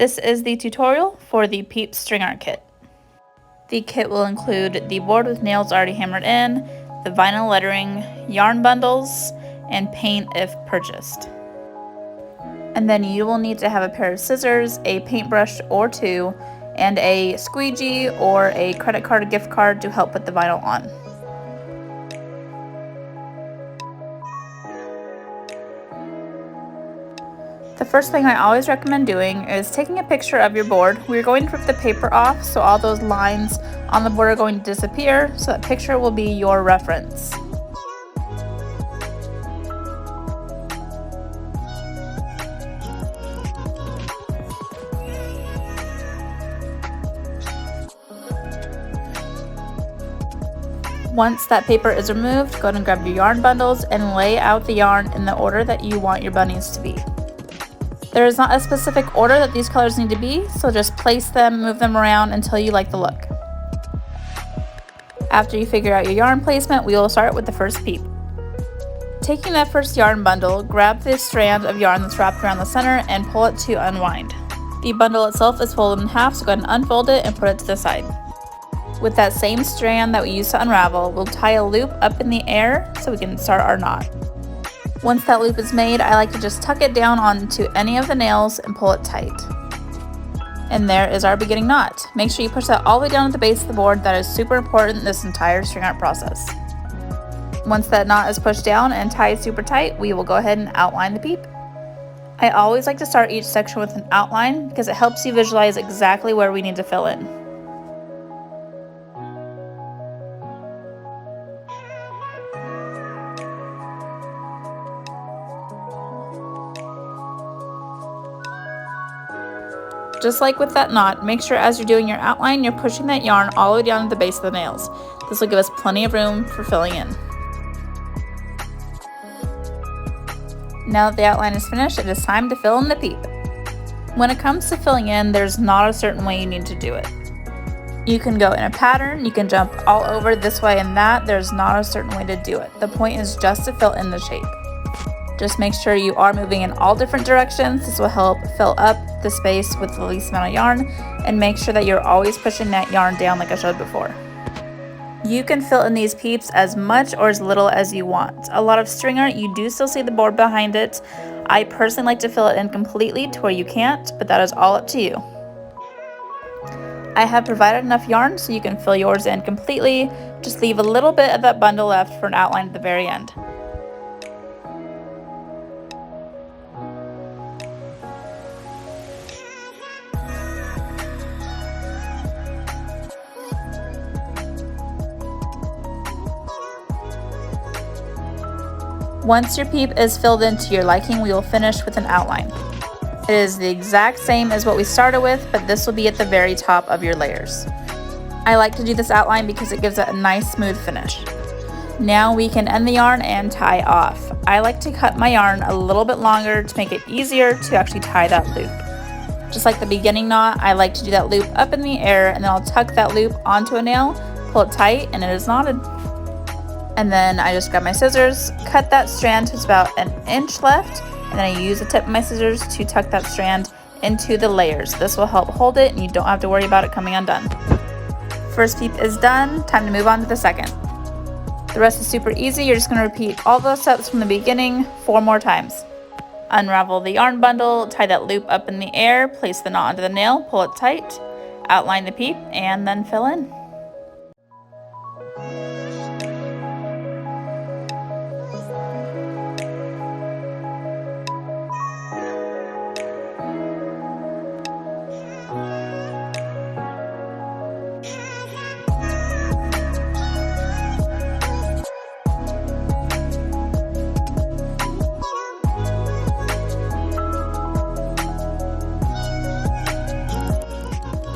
This is the tutorial for the Peeps string art kit. The kit will include the board with nails already hammered in, the vinyl lettering, yarn bundles, and paint if purchased. And then you will need to have a pair of scissors, a paintbrush or two, and a squeegee or a credit card or gift card to help put the vinyl on. The first thing I always recommend doing is taking a picture of your board. We're going to rip the paper off, so all those lines on the board are going to disappear, so that picture will be your reference. Once that paper is removed, go ahead and grab your yarn bundles and lay out the yarn in the order that you want your bunnies to be. There is not a specific order that these colors need to be, so just place them, move them around until you like the look. After you figure out your yarn placement, we will start with the first peep. Taking that first yarn bundle, grab the strand of yarn that's wrapped around the center and pull it to unwind. The bundle itself is folded in half, so go ahead and unfold it and put it to the side. With that same strand that we used to unravel, we'll tie a loop up in the air so we can start our knot. Once that loop is made, I like to just tuck it down onto any of the nails and pull it tight. And there is our beginning knot. Make sure you push that all the way down to the base of the board. That is super important in this entire string art process. Once that knot is pushed down and tied super tight, we will go ahead and outline the peep. I always like to start each section with an outline because it helps you visualize exactly where we need to fill in. Just like with that knot, make sure as you're doing your outline, you're pushing that yarn all the way down to the base of the nails. This will give us plenty of room for filling in. Now that the outline is finished, it is time to fill in the peep. When it comes to filling in, there's not a certain way you need to do it. You can go in a pattern, you can jump all over this way and that, there's not a certain way to do it. The point is just to fill in the shape. Just make sure you are moving in all different directions. This will help fill up the space with the least amount of yarn, and make sure that you're always pushing that yarn down like I showed before. You can fill in these peeps as much or as little as you want. A lot of string art, you do still see the board behind it. I personally like to fill it in completely to where you can't, but that is all up to you. I have provided enough yarn so you can fill yours in completely. Just leave a little bit of that bundle left for an outline at the very end. Once your peep is filled in to your liking, we will finish with an outline. It is the exact same as what we started with, but this will be at the very top of your layers. I like to do this outline because it gives it a nice smooth finish. Now we can end the yarn and tie off. I like to cut my yarn a little bit longer to make it easier to actually tie that loop. Just like the beginning knot, I like to do that loop up in the air, and then I'll tuck that loop onto a nail, pull it tight, and it is knotted. And then I just grab my scissors, cut that strand to about an inch left, and then I use the tip of my scissors to tuck that strand into the layers. This will help hold it, and you don't have to worry about it coming undone. First peep is done, time to move on to the second. The rest is super easy. You're just going to repeat all those steps from the beginning 4 more times. Unravel the yarn bundle, tie that loop up in the air, place the knot onto the nail, pull it tight, outline the peep, and then fill in.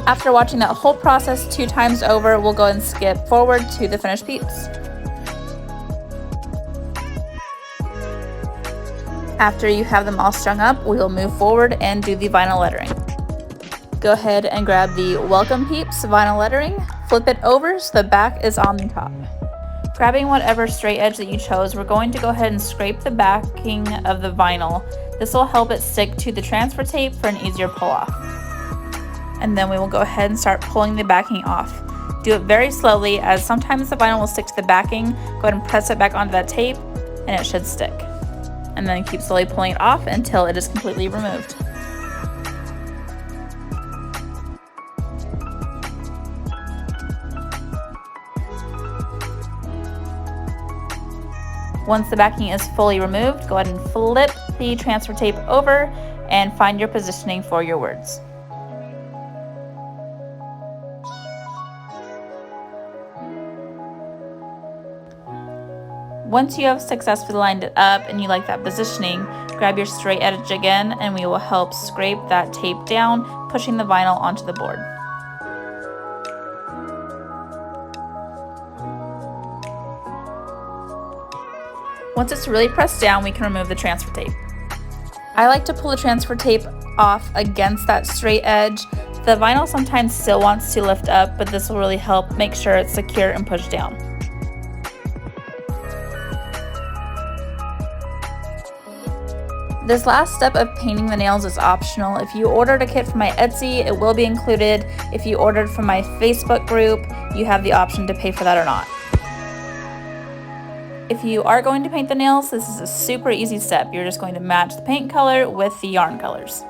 After watching that whole process 2 times over, we'll go and skip forward to the finished peeps. After you have them all strung up, we will move forward and do the vinyl lettering. Go ahead and grab the Welcome Peeps vinyl lettering, flip it over so the back is on the top. Grabbing whatever straight edge that you chose, we're going to go ahead and scrape the backing of the vinyl. This will help it stick to the transfer tape for an easier pull off. and then we will go ahead and start pulling the backing off. Do it very slowly, as sometimes the vinyl will stick to the backing. Go ahead and press it back onto that tape and it should stick. And then keep slowly pulling it off until it is completely removed. Once the backing is fully removed, go ahead and flip the transfer tape over and find your positioning for your words. Once you have successfully lined it up and you like that positioning, grab your straight edge again and we will help scrape that tape down, pushing the vinyl onto the board. Once it's really pressed down, we can remove the transfer tape. I like to pull the transfer tape off against that straight edge. The vinyl sometimes still wants to lift up, but this will really help make sure it's secure and pushed down. This last step of painting the nails is optional. If you ordered a kit from my Etsy, it will be included. If you ordered from my Facebook group, you have the option to pay for that or not. If you are going to paint the nails, this is a super easy step. You're just going to match the paint color with the yarn colors.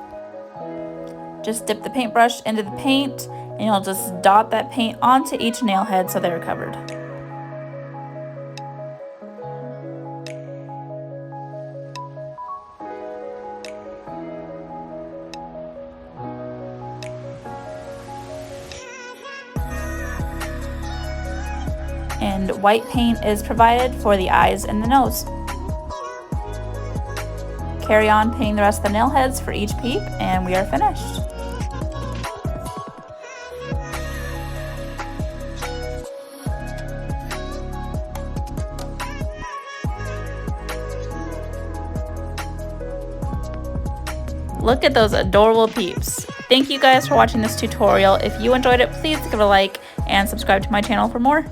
Just dip the paintbrush into the paint and you'll just dot that paint onto each nail head so they're covered. And white paint is provided for the eyes and the nose. Carry on painting the rest of the nail heads for each peep and we are finished. Look at those adorable peeps. Thank you guys for watching this tutorial. If you enjoyed it, please give it a like and subscribe to my channel for more.